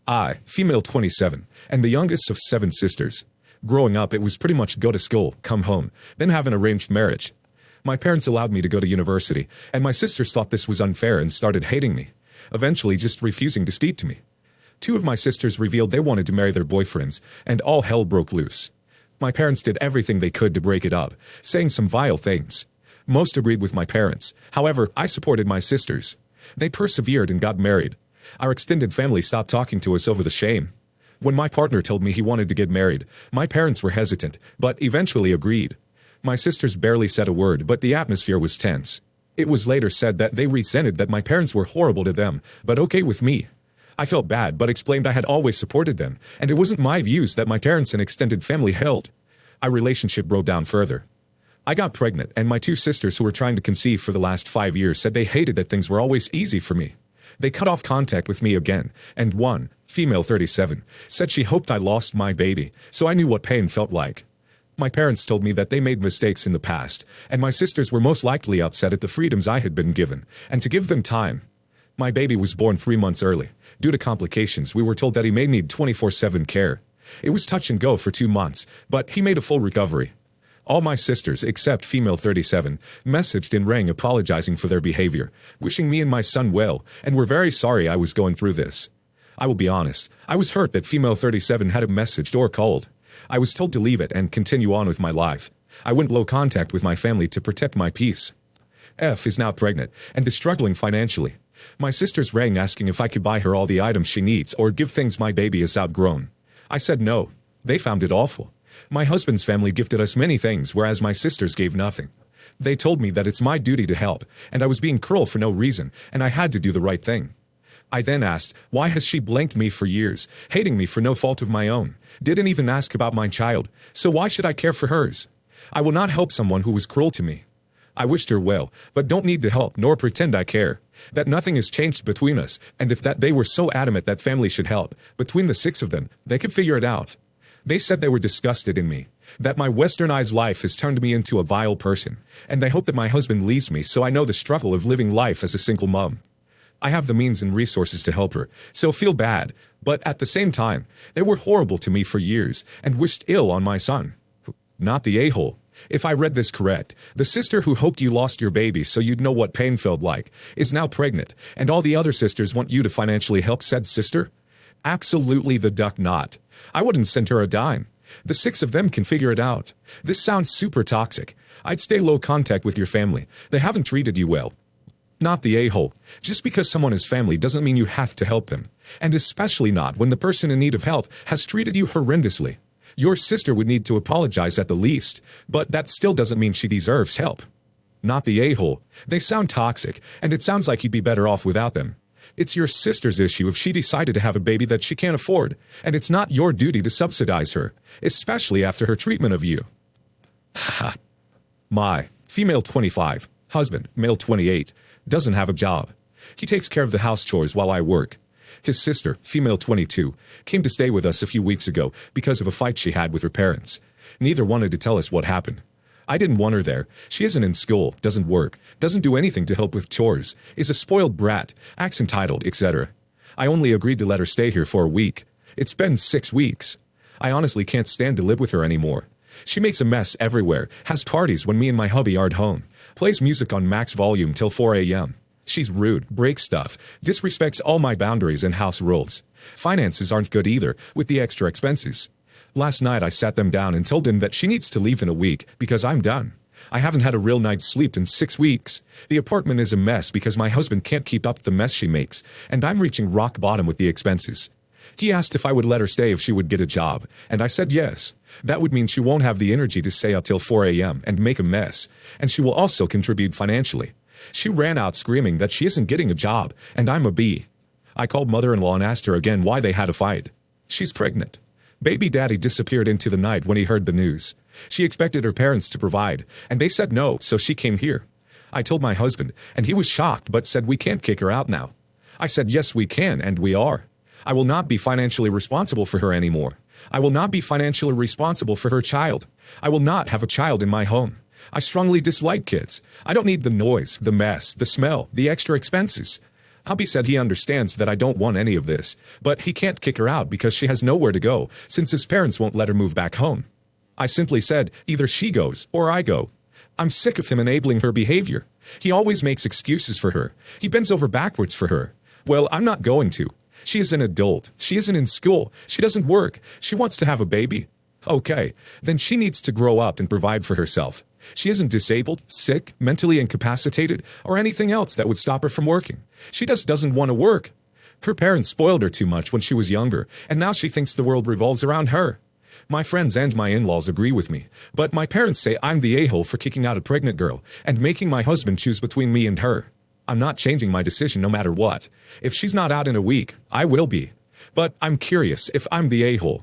I, female 27, and the youngest of 7 sisters. Growing up, it was pretty much go to school, come home, then have an arranged marriage. My parents allowed me to go to university, and my sisters thought this was unfair and started hating me, eventually just refusing to speak to me. 2 of my sisters revealed they wanted to marry their boyfriends, and all hell broke loose. My parents did everything they could to break it up, saying some vile things. Most agreed with my parents, however, I supported my sisters. They persevered and got married. Our extended family stopped talking to us over the shame. When my partner told me he wanted to get married, my parents were hesitant, but eventually agreed. My sisters barely said a word, but the atmosphere was tense. It was later said that they resented that my parents were horrible to them, but okay with me. I felt bad but explained I had always supported them, and it wasn't my views that my parents and extended family held. Our relationship broke down further. I got pregnant, and my 2 sisters who were trying to conceive for the last 5 years said they hated that things were always easy for me. They cut off contact with me again, and one, female 37, said she hoped I lost my baby, so I knew what pain felt like. My parents told me that they made mistakes in the past, and my sisters were most likely upset at the freedoms I had been given, and to give them time. My baby was born 3 months early. Due to complications, we were told that he may need 24/7 care. It was touch and go for 2 months, but he made a full recovery. All my sisters, except female 37, messaged and rang apologizing for their behavior, wishing me and my son well, and were very sorry I was going through this. I will be honest, I was hurt that female 37 hadn't messaged or called. I was told to leave it and continue on with my life. I went low contact with my family to protect my peace. F is now pregnant and is struggling financially. My sisters rang asking if I could buy her all the items she needs or give things my baby is outgrown. I said no. They found it awful. My husband's family gifted us many things, whereas my sisters gave nothing. They told me that it's my duty to help, and I was being cruel for no reason, and I had to do the right thing. I then asked, why has she blanked me for years, hating me for no fault of my own? Didn't even ask about my child, so why should I care for hers? I will not help someone who was cruel to me. I wished her well, but don't need to help nor pretend I care. That nothing has changed between us, and if that they were so adamant that family should help, between the 6 of them, they could figure it out. They said they were disgusted in me, that my westernized life has turned me into a vile person, and they hope that my husband leaves me so I know the struggle of living life as a single mom. I have the means and resources to help her, so feel bad, but at the same time, they were horrible to me for years and wished ill on my son. Not the a-hole. If I read this correct, the sister who hoped you lost your baby so you'd know what pain felt like is now pregnant, and all the other sisters want you to financially help said sister? Absolutely the duck not. I wouldn't send her a dime. The 6 of them can figure it out. This sounds super toxic. I'd stay low contact with your family. They haven't treated you well. Not the a-hole. Just because someone is family doesn't mean you have to help them. And especially not when the person in need of help has treated you horrendously. Your sister would need to apologize at the least, but that still doesn't mean she deserves help. Not the a-hole. They sound toxic, and it sounds like you'd be better off without them. It's your sister's issue if she decided to have a baby that she can't afford, and it's not your duty to subsidize her, especially after her treatment of you. My, female 25, husband, male 28, doesn't have a job. He takes care of the house chores while I work. His sister, female 22, came to stay with us a few weeks ago because of a fight she had with her parents. Neither wanted to tell us what happened. I didn't want her there. She isn't in school, doesn't work, doesn't do anything to help with chores, is a spoiled brat, acts entitled, etc. I only agreed to let her stay here for a week. It's been 6 weeks. I honestly can't stand to live with her anymore. She makes a mess everywhere, has parties when me and my hubby aren't home, plays music on max volume till 4 a.m. She's rude, breaks stuff, disrespects all my boundaries and house rules. Finances aren't good either, with the extra expenses. Last night I sat them down and told him that she needs to leave in a week because I'm done. I haven't had a real night's sleep in 6 weeks. The apartment is a mess because my husband can't keep up the mess she makes, and I'm reaching rock bottom with the expenses. He asked if I would let her stay if she would get a job, and I said yes. That would mean she won't have the energy to stay up till 4 a.m. and make a mess, and she will also contribute financially. She ran out screaming that she isn't getting a job, and I'm a B. I called mother-in-law and asked her again why they had a fight. She's pregnant. Baby daddy disappeared into the night when he heard the news. She expected her parents to provide, and they said no, so she came here. I told my husband, and he was shocked but said we can't kick her out now. I said yes we can, and we are. I will not be financially responsible for her anymore. I will not be financially responsible for her child. I will not have a child in my home. I strongly dislike kids. I don't need the noise, the mess, the smell, the extra expenses. Hubby said he understands that I don't want any of this, but he can't kick her out because she has nowhere to go, since his parents won't let her move back home. I simply said, either she goes, or I go. I'm sick of him enabling her behavior. He always makes excuses for her. He bends over backwards for her. Well, I'm not going to. She is an adult. She isn't in school. She doesn't work. She wants to have a baby. Okay, then she needs to grow up and provide for herself. She isn't disabled, sick, mentally incapacitated, or anything else that would stop her from working. She just doesn't want to work. Her parents spoiled her too much when she was younger, and now she thinks the world revolves around her. My friends and my in-laws agree with me, but my parents say I'm the a-hole for kicking out a pregnant girl and making my husband choose between me and her. I'm not changing my decision no matter what. If she's not out in a week, I will be. But I'm curious if I'm the a-hole.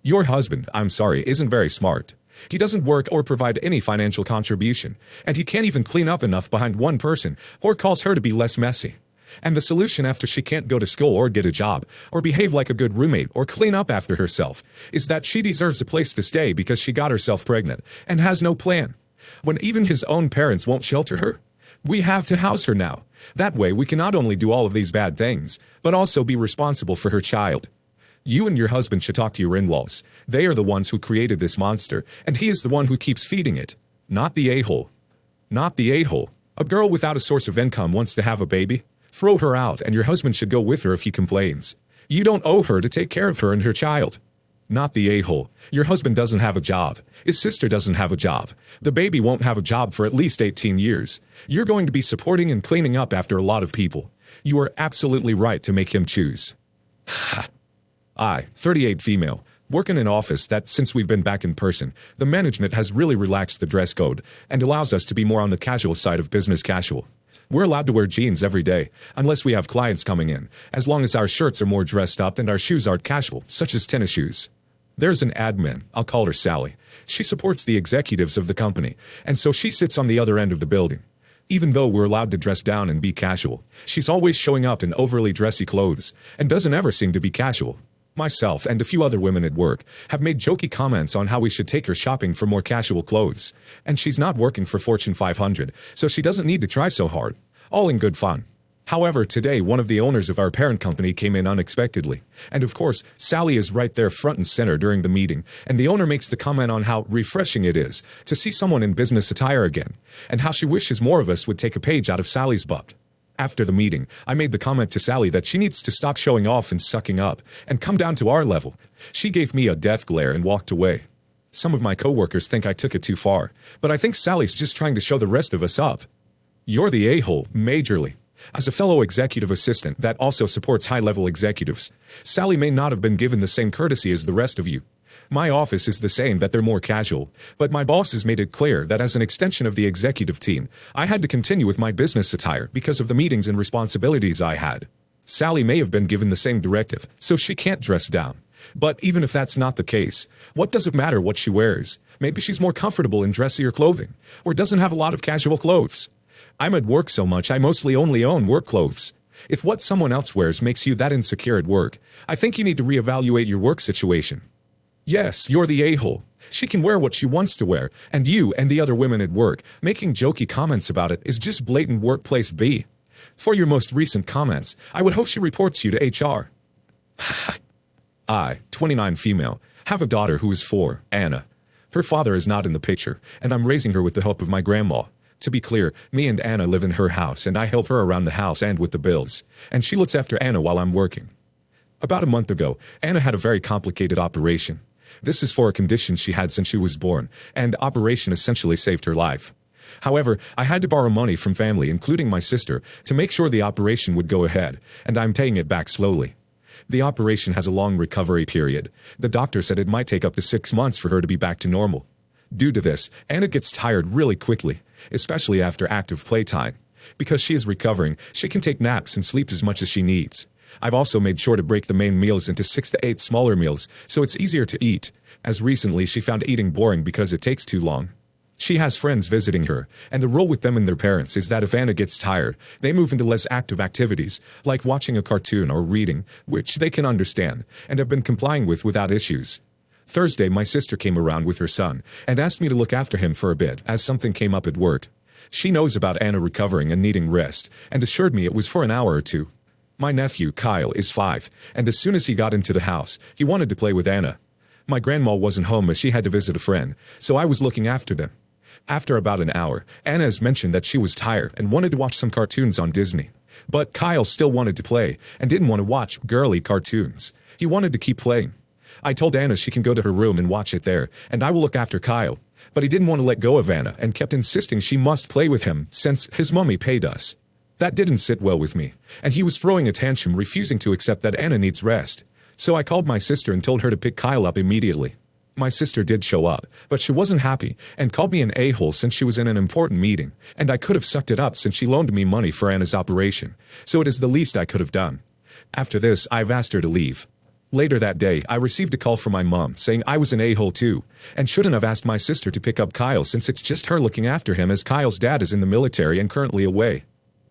Your husband, I'm sorry, isn't very smart. He doesn't work or provide any financial contribution, and he can't even clean up enough behind one person or calls her to be less messy. And the solution after she can't go to school or get a job, or behave like a good roommate or clean up after herself, is that she deserves a place to stay because she got herself pregnant and has no plan. When even his own parents won't shelter her, we have to house her now. That way we can not only do all of these bad things, but also be responsible for her child. You and your husband should talk to your in-laws. They are the ones who created this monster, and he is the one who keeps feeding it. Not the a-hole. Not the a-hole. A girl without a source of income wants to have a baby? Throw her out, and your husband should go with her if he complains. You don't owe her to take care of her and her child. Not the a-hole. Your husband doesn't have a job. His sister doesn't have a job. The baby won't have a job for at least 18 years. You're going to be supporting and cleaning up after a lot of people. You are absolutely right to make him choose. I, 38 female, work in an office that, since we've been back in person, the management has really relaxed the dress code and allows us to be more on the casual side of business casual. We're allowed to wear jeans every day, unless we have clients coming in, as long as our shirts are more dressed up and our shoes aren't casual, such as tennis shoes. There's an admin, I'll call her Sally. She supports the executives of the company, and so she sits on the other end of the building. Even though we're allowed to dress down and be casual, she's always showing up in overly dressy clothes, and doesn't ever seem to be casual. Myself and a few other women at work have made jokey comments on how we should take her shopping for more casual clothes, and she's not working for Fortune 500, so she doesn't need to try so hard. All in good fun. However, today one of the owners of our parent company came in unexpectedly, and of course, Sally is right there front and center during the meeting, and the owner makes the comment on how refreshing it is to see someone in business attire again, and how she wishes more of us would take a page out of Sally's book. After the meeting, I made the comment to Sally that she needs to stop showing off and sucking up, and come down to our level. She gave me a death glare and walked away. Some of my coworkers think I took it too far, but I think Sally's just trying to show the rest of us up. You're the a-hole, majorly. As a fellow executive assistant that also supports high-level executives, Sally may not have been given the same courtesy as the rest of you. My office is the same, that they're more casual, but my boss has made it clear that as an extension of the executive team, I had to continue with my business attire because of the meetings and responsibilities I had. Sally may have been given the same directive, so she can't dress down. But even if that's not the case, what does it matter what she wears? Maybe she's more comfortable in dressier clothing, or doesn't have a lot of casual clothes. I'm at work so much I mostly only own work clothes. If what someone else wears makes you that insecure at work, I think you need to reevaluate your work situation. Yes, you're the a-hole. She can wear what she wants to wear, and you and the other women at work making jokey comments about it is just blatant workplace B. For your most recent comments, I would hope she reports you to HR. I, 29 female, have a daughter who is 4, Anna. Her father is not in the picture, and I'm raising her with the help of my grandma. To be clear, me and Anna live in her house, and I help her around the house and with the bills, and she looks after Anna while I'm working. About a month ago, Anna had a very complicated operation. This is for a condition she had since she was born, and operation essentially saved her life. However, I had to borrow money from family, including my sister, to make sure the operation would go ahead, and I'm paying it back slowly. The operation has a long recovery period. The doctor said it might take up to 6 months for her to be back to normal. Due to this, Anna gets tired really quickly, especially after active playtime. Because she is recovering, she can take naps and sleep as much as she needs. I've also made sure to break the main meals into 6 to 8 smaller meals, so it's easier to eat, as recently she found eating boring because it takes too long. She has friends visiting her, and the rule with them and their parents is that if Anna gets tired, they move into less active activities, like watching a cartoon or reading, which they can understand, and have been complying with without issues. Thursday, my sister came around with her son, and asked me to look after him for a bit, as something came up at work. She knows about Anna recovering and needing rest, and assured me it was for an hour or two. My nephew, Kyle, is 5, and as soon as he got into the house, he wanted to play with Anna. My grandma wasn't home as she had to visit a friend, so I was looking after them. After about an hour, Anna has mentioned that she was tired and wanted to watch some cartoons on Disney. But Kyle still wanted to play and didn't want to watch girly cartoons. He wanted to keep playing. I told Anna she can go to her room and watch it there, and I will look after Kyle. But he didn't want to let go of Anna and kept insisting she must play with him since his mummy paid us. That didn't sit well with me, and he was throwing a tantrum, refusing to accept that Anna needs rest. So I called my sister and told her to pick Kyle up immediately. My sister did show up, but she wasn't happy and called me an a-hole since she was in an important meeting, and I could have sucked it up since she loaned me money for Anna's operation, so it is the least I could have done. After this, I've asked her to leave. Later that day, I received a call from my mom saying I was an a-hole too, and shouldn't have asked my sister to pick up Kyle since it's just her looking after him as Kyle's dad is in the military and currently away.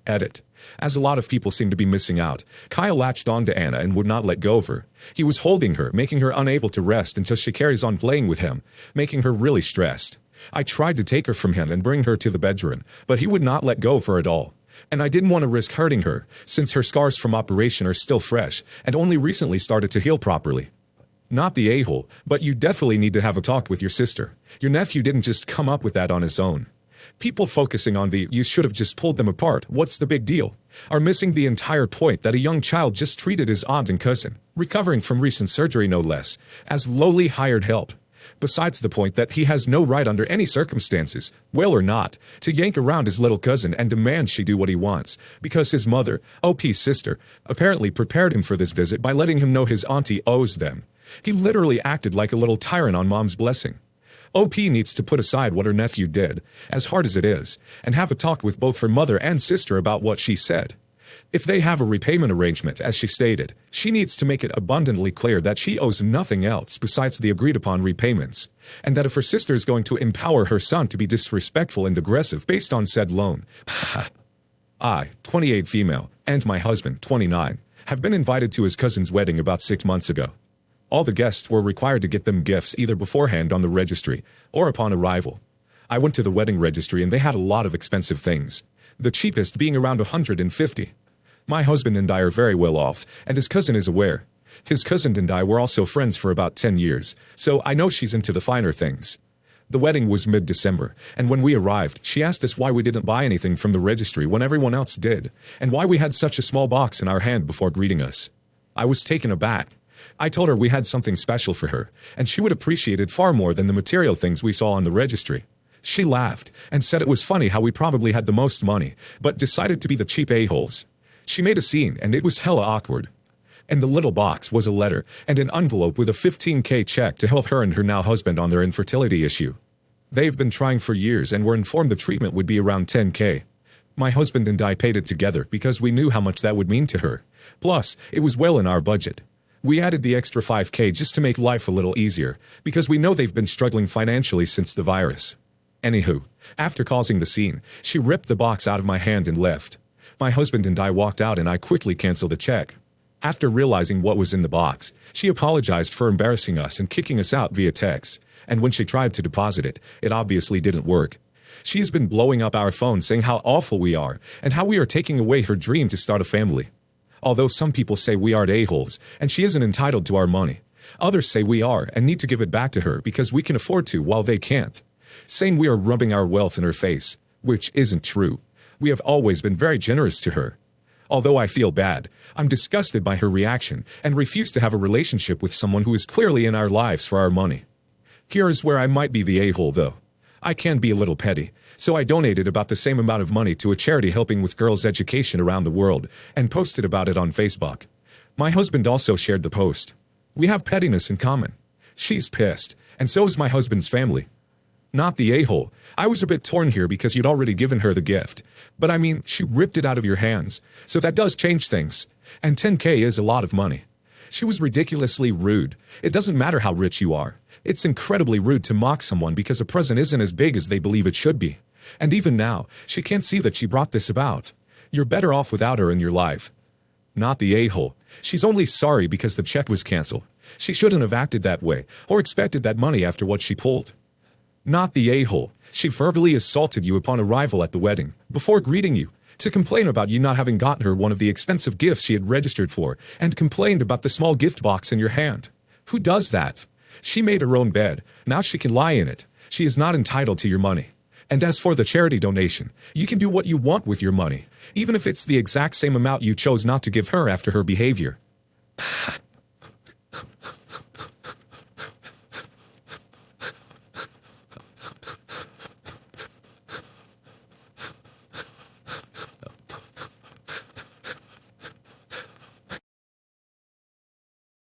Edit. As a lot of people seem to be missing out, Kyle latched on to Anna and would not let go of her. He was holding her, making her unable to rest until she carries on playing with him, making her really stressed. I tried to take her from him and bring her to the bedroom, but he would not let go of her at all. And I didn't want to risk hurting her, since her scars from operation are still fresh and only recently started to heal properly. Not the a-hole, but you definitely need to have a talk with your sister. Your nephew didn't just come up with that on his own. People focusing on the "you should have just pulled them apart, what's the big deal?" are missing the entire point that a young child just treated his aunt and cousin, recovering from recent surgery no less, as lowly hired help. Besides the point that he has no right under any circumstances, well or not, to yank around his little cousin and demand she do what he wants, because his mother, OP's sister, apparently prepared him for this visit by letting him know his auntie owes them. He literally acted like a little tyrant on mom's blessing. OP needs to put aside what her nephew did, as hard as it is, and have a talk with both her mother and sister about what she said. If they have a repayment arrangement, as she stated, she needs to make it abundantly clear that she owes nothing else besides the agreed-upon repayments, and that if her sister is going to empower her son to be disrespectful and aggressive based on said loan, I, 28 female, and my husband, 29, have been invited to his cousin's wedding about 6 months ago. All the guests were required to get them gifts either beforehand on the registry or upon arrival. I went to the wedding registry and they had a lot of expensive things, the cheapest being around $150. My husband and I are very well off, and his cousin is aware. His cousin and I were also friends for about 10 years, so I know she's into the finer things. The wedding was mid-December, and when we arrived, she asked us why we didn't buy anything from the registry when everyone else did, and why we had such a small box in our hand before greeting us. I was taken aback. I told her we had something special for her, and she would appreciate it far more than the material things we saw on the registry. She laughed, and said it was funny how we probably had the most money, but decided to be the cheap a-holes. She made a scene, and it was hella awkward. In the little box was a letter, and an envelope with a $15K check to help her and her now husband on their infertility issue. They've been trying for years and were informed the treatment would be around $10K. My husband and I paid it together because we knew how much that would mean to her. Plus, it was well in our budget. We added the extra $5K just to make life a little easier, because we know they've been struggling financially since the virus. Anywho, after causing the scene, she ripped the box out of my hand and left. My husband and I walked out and I quickly canceled the check. After realizing what was in the box, she apologized for embarrassing us and kicking us out via text, and when she tried to deposit it, it obviously didn't work. She has been blowing up our phone saying how awful we are and how we are taking away her dream to start a family. Although some people say we aren't a-holes and she isn't entitled to our money, others say we are and need to give it back to her because we can afford to while they can't, saying we are rubbing our wealth in her face, which isn't true. We have always been very generous to her. Although I feel bad, I'm disgusted by her reaction and refuse to have a relationship with someone who is clearly in our lives for our money. Here is where I might be the a-hole though. I can be a little petty, so I donated about the same amount of money to a charity helping with girls' education around the world and posted about it on Facebook. My husband also shared the post. We have pettiness in common. She's pissed, and so is my husband's family. Not the a-hole. I was a bit torn here because you'd already given her the gift. But I mean, she ripped it out of your hands, so that does change things. And $10K is a lot of money. She was ridiculously rude. It doesn't matter how rich you are. It's incredibly rude to mock someone because a present isn't as big as they believe it should be. And even now, she can't see that she brought this about. You're better off without her in your life. Not the a-hole. She's only sorry because the check was canceled. She shouldn't have acted that way, or expected that money after what she pulled. Not the a-hole. She verbally assaulted you upon arrival at the wedding, before greeting you, to complain about you not having gotten her one of the expensive gifts she had registered for, and complained about the small gift box in your hand. Who does that? She made her own bed. Now she can lie in it. She is not entitled to your money. And as for the charity donation, you can do what you want with your money, even if it's the exact same amount you chose not to give her after her behavior.